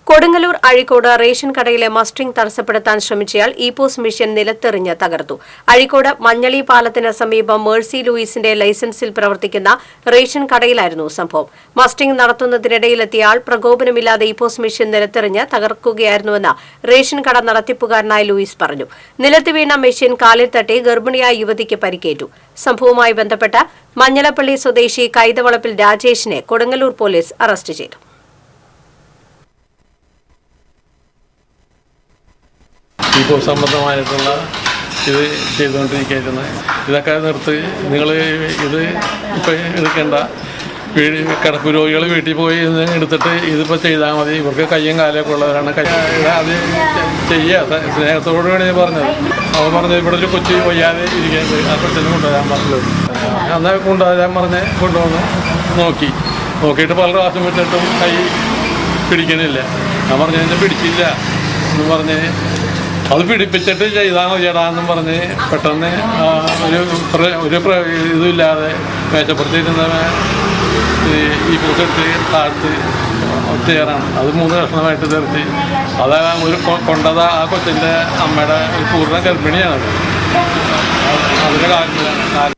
Kodungallur Azhikode ration കടയിലെ mustering തടസ്സപ്പെടുത്താൻ ശ്രമിച്ചയാൾ ePOS machine നിലത്തെറിഞ്ഞ് തകർത്തു. അഴീക്കോട് മഞ്ഞളി പാലത്തിന് സമീപം മേഴ്സി ലൂയിസിന്റെ ലൈസൻസിൽ പ്രവർത്തിക്കുന്ന റേഷൻ കടയിലായിരുന്നു സംഭവം. മസ്റ്ററിംഗ് നടത്തുന്നതിനിടയിലെത്തിയ ആൾ പ്രകോപനമില്ലാതെ ഇപോസ് മെഷീൻ നിലത്തെറിഞ്ഞ് തകർക്കുകയായിരുന്നുവെന്ന് റേഷൻ കട നടത്തിപ്പുകാരനായ ലൂയിസ് പറഞ്ഞു. നിലത്ത് വീണ മെഷീൻ കാലിൽ തട്ടി ഗർഭിണിയായ യുവതിക്ക് പരിക്കേറ്റു. സംഭവവുമായി ബന്ധപ്പെട്ട് മഞ്ഞളപ്പള്ളി സ്വദേശി കൈതവളപ്പിൽ രാജേഷിനെ കൊടുങ്ങല്ലൂർ പോലീസ് അറസ്റ്റ് ചെയ്തു. ഇപ്പോൾ സംബന്ധമായിട്ടുള്ള ഇത് ചെയ്തുകൊണ്ടിരിക്കുന്നത് ഇതൊക്കെ നിർത്തി നിങ്ങൾ ഇത് ഇപ്പം എടുക്കേണ്ട. കിടപ്പ് രോഗികൾ വീട്ടിൽ പോയി എടുത്തിട്ട് ഇതിപ്പോൾ ചെയ്താൽ മതി. ഇവർക്ക് കയ്യും കാലൊക്കെ ഉള്ളവരാണ്. അത് ചെയ്യുക സ്നേഹത്തോടു കൂടി പറഞ്ഞത്. അവൻ പറഞ്ഞത് ഇവിടെ ഒരു കൊച്ചി വയ്യാതെ ഇരിക്കുന്നത് ആ കൊച്ചിനെ കൊണ്ടുവരാൻ പറഞ്ഞത്. എന്നാൽ കൊണ്ടുവരാൻ പറഞ്ഞ് കൊണ്ടുവന്ന് നോക്കിയിട്ട് പല പ്രാവശ്യം വെച്ചിട്ടും കൈ പിടിക്കണില്ല. ഞാൻ പറഞ്ഞതിൻ്റെ പിടിച്ചില്ല എന്ന് പറഞ്ഞ് അത് പിടിപ്പിച്ചിട്ട് ചെയ്താൽ മതിയടാന്നും പറഞ്ഞ് പെട്ടെന്ന് ഒരു ഇതുമില്ലാതെ മേശപ്പുറത്തിരുന്ന ഈ പൂച്ചെടുത്ത് താഴ്ത്ത് ഒറ്റയേറാണ്. അത് 3 കഷ്ണമായിട്ട് തീർത്തി. അത് കൊണ്ടത് ആ കൊച്ചിൻ്റെ അമ്മയുടെ പൂർണ്ണ ഗർഭിണിയാണത്. അതിൻ്റെ കാലിലാണ്